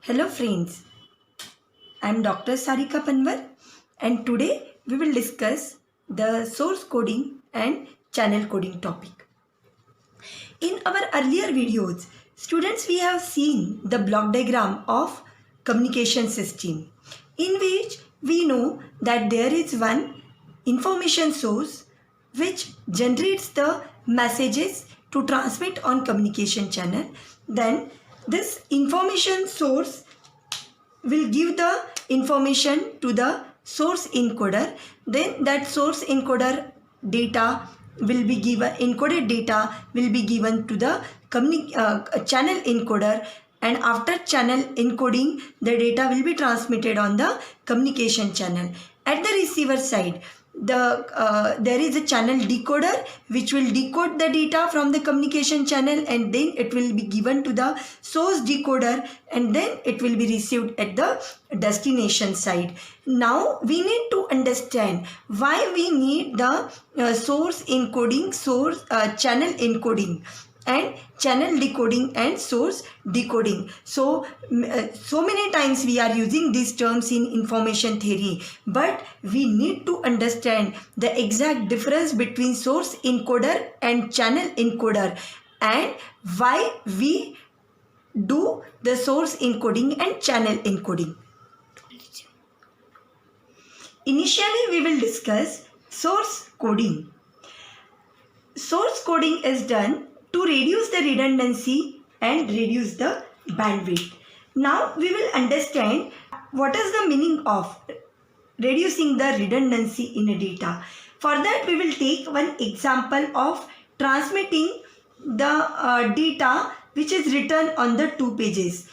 Hello friends, I am Dr. Sarika Panwar and today we will discuss the source coding and channel coding topic. In our earlier videos, students, we have seen the block diagram of communication system in which we know that there is one information source which generates the messages to transmit on communication channel. Then this information source will give the information to the source encoder. Then that source encoder data will be given, encoded data will be given to the channel encoder, and after channel encoding the data will be transmitted on the communication channel. At the receiver side, there is a channel decoder which will decode the data from the communication channel, and then it will be given to the source decoder, and then it will be received at the destination side. Now we need to understand why we need the source encoding, channel encoding and channel decoding and source decoding. So many times we are using these terms in information theory, but we need to understand the exact difference between source encoder and channel encoder, and why we do the source encoding and channel encoding. Initially we will discuss source coding. Source coding is done to reduce the redundancy and reduce the bandwidth. Now we will understand what is the meaning of reducing the redundancy in a data. For that we will take one example of transmitting the data which is written on the 2 pages.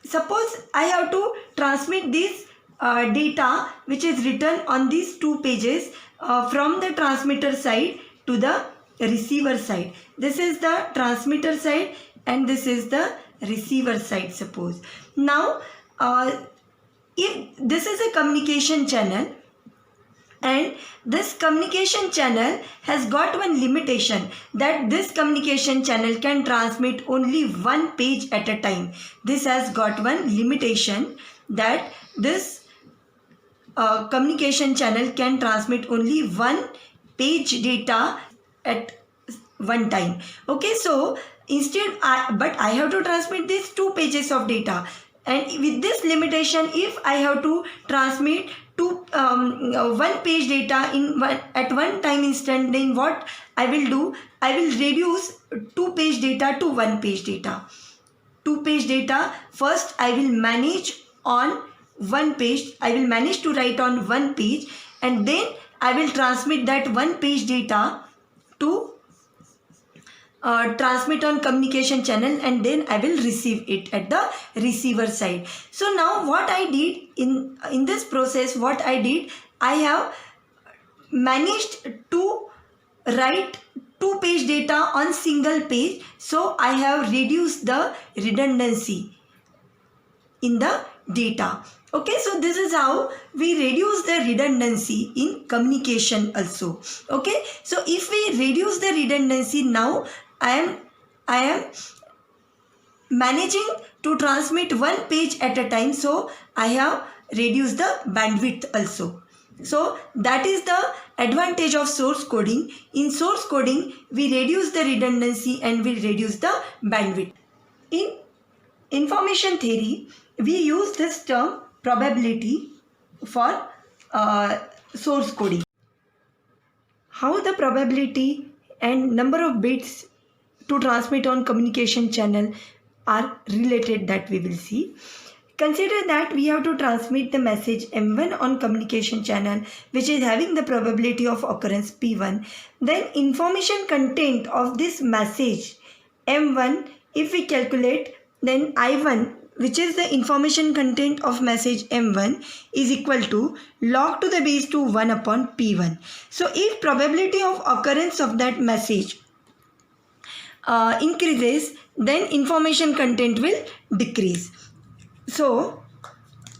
Suppose I have to transmit this data which is written on these 2 pages from the transmitter side to the receiver side. This is the transmitter side and this is the receiver side, suppose. Now if this is a communication channel, and this communication channel has got one limitation, that this communication channel can transmit only 1 page at a time. This has got one limitation, that this communication channel can transmit only 1 page data at one time. Okay, so instead but I have to transmit these 2 pages of data, and with this limitation, if I have to transmit 1 page data at one time instant, then what I will do, I will reduce 2 page data to 1 page data. 2 page data first I will manage on 1 page, I will manage to write on 1 page, and then I will transmit that 1 page data to transmit on communication channel, and then I will receive it at the receiver side. So now what I did in this process, what I did, I have managed to write 2 page data on single page. So I have reduced the redundancy in the data. Okay, so this is how we reduce the redundancy in communication also. Okay, so if we reduce the redundancy, now I am managing to transmit 1 page at a time, so I have reduced the bandwidth also. So that is the advantage of source coding. In source coding, we reduce the redundancy and we reduce the bandwidth. In information theory, we use this term probability for source coding. How the probability and number of bits to transmit on communication channel are related, that we will see. Consider that we have to transmit the message M1 on communication channel, which is having the probability of occurrence P1. Then information content of this message M1, if we calculate, then I1, which is the information content of message M1, is equal to log to the base to 1 upon P1. So if probability of occurrence of that message increases, then information content will decrease. So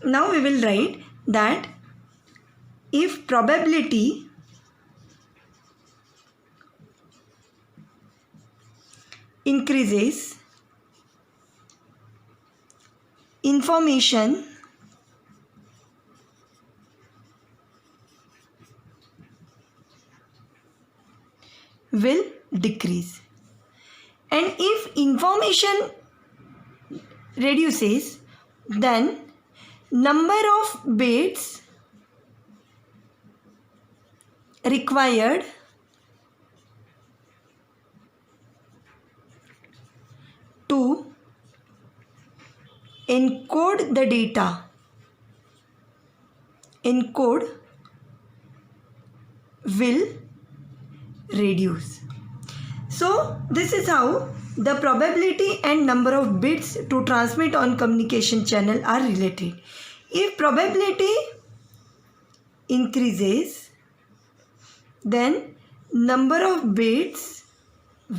now we will write that if probability increases, information will decrease. And if information reduces, then number of bits required to encode the data will reduce. So this is how the probability and number of bits to transmit on communication channel are related. If probability increases, then number of bits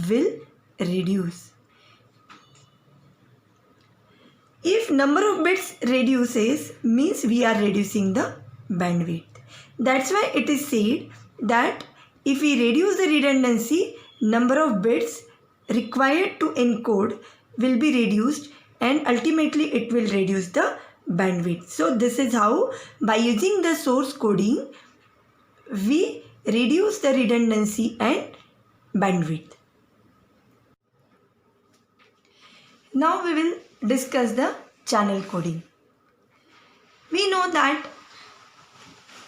will reduce. If number of bits reduces, means we are reducing the bandwidth. That's why it is said that if we reduce the redundancy, number of bits required to encode will be reduced, and ultimately it will reduce the bandwidth. So this is how, by using the source coding, we reduce the redundancy and bandwidth. Now we will discuss the channel coding. We know that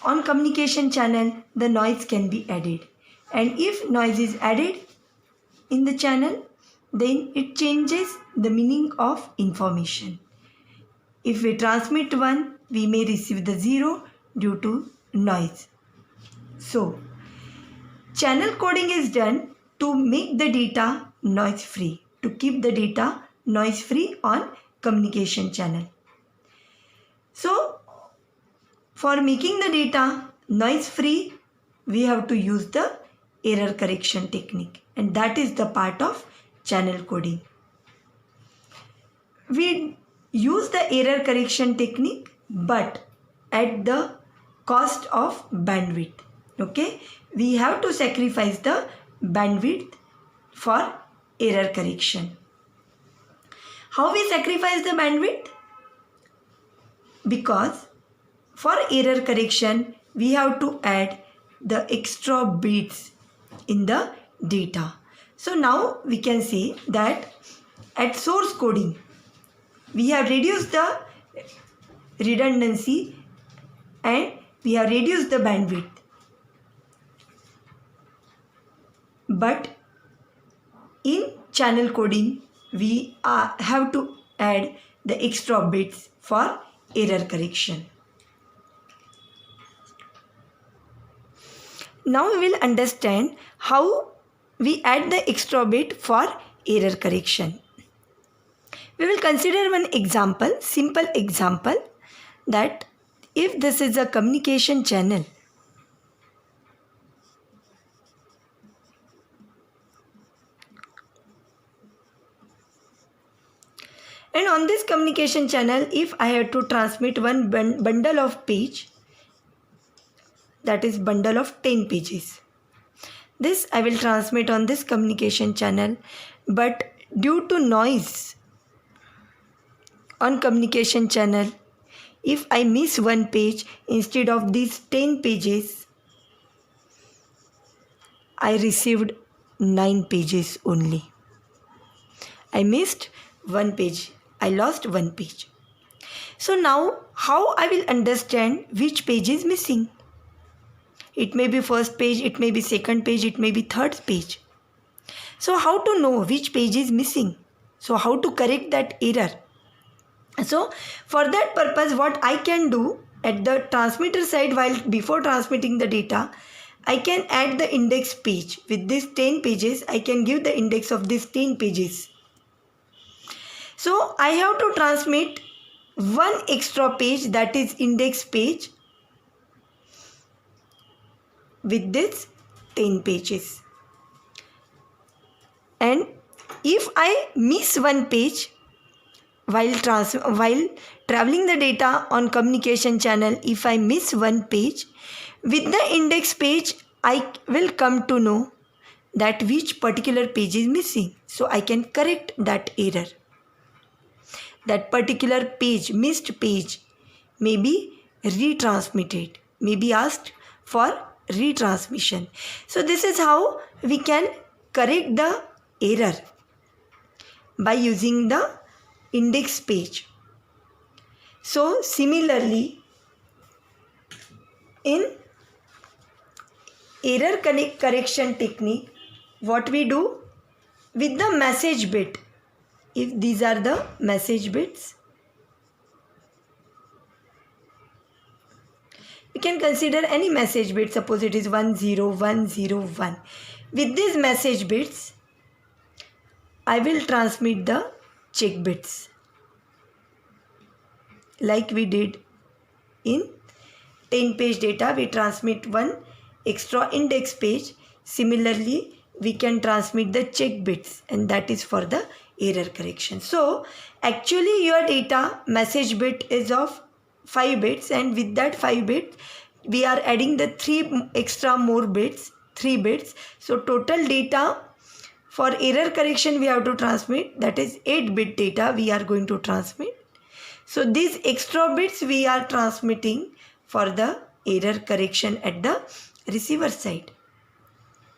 on communication channel the noise can be added, and if noise is added in the channel, then it changes the meaning of information. If we transmit 1, we may receive the 0 due to noise. So channel coding is done to make the data noise free, to keep the data noise free on communication channel. So for making the data noise free, we have to use the error correction technique, and that is the part of channel coding. We use the error correction technique, but at the cost of bandwidth. Okay, we have to sacrifice the bandwidth for error correction. How we sacrifice the bandwidth? Because for error correction, we have to add the extra bits in the data. So now we can say that at source coding, we have reduced the redundancy and we have reduced the bandwidth. But in channel coding, we have to add the extra bits for error correction. Now we will understand how we add the extra bit for error correction. We will consider one example, simple example, that if this is a communication channel, and on this communication channel, if I have to transmit one bundle of page, that is bundle of 10 pages. This I will transmit on this communication channel, but due to noise on communication channel, if I miss one page, instead of these 10 pages, I received 9 pages only. I missed one page. I lost one page. So now how I will understand which page is missing? It may be first page, it may be second page, it may be third page. So how to know which page is missing? So how to correct that error? So for that purpose, what I can do at the transmitter side, while before transmitting the data, I can add the index page. With these 10 pages, I can give the index of these 10 pages. So I have to transmit one extra page, that is index page, with this 10 pages. And if I miss one page while traveling the data on communication channel, if I miss one page, with the index page, I will come to know that which particular page is missing. So I can correct that error. that particular page, missed page, may be retransmitted, may be asked for retransmission. So this is how we can correct the error by using the index page. So similarly, in error correction technique, what we do with the message bit, if these are the message bits, we can consider any message bit. Suppose it is 10101. With these message bits, I will transmit the check bits like we did in 10-page data. We transmit one extra index page. Similarly, we can transmit the check bits, and that is for the error correction. So actually your data message bit is of 5 bits, and with that 5 bits we are adding the 3 extra more bits, 3 bits. So total data for error correction we have to transmit, that is 8-bit data we are going to transmit. So these extra bits we are transmitting for the error correction at the receiver side.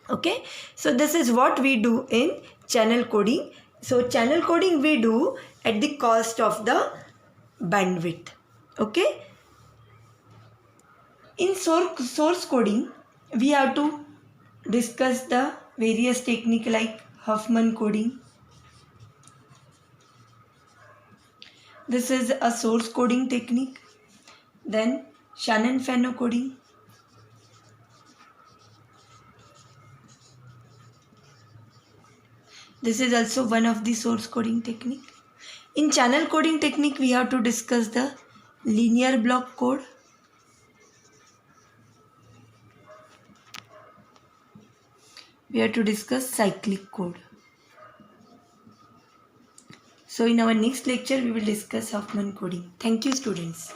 Okay, so this is what we do in channel coding. So channel coding we do at the cost of the bandwidth. Okay, in source coding we have to discuss the various technique like Huffman coding. This is a source coding technique. Then Shannon-Fano coding. This is also one of the source coding technique. In channel coding technique, we have to discuss the linear block code. We have to discuss cyclic code. So in our next lecture, we will discuss Huffman coding. Thank you, students.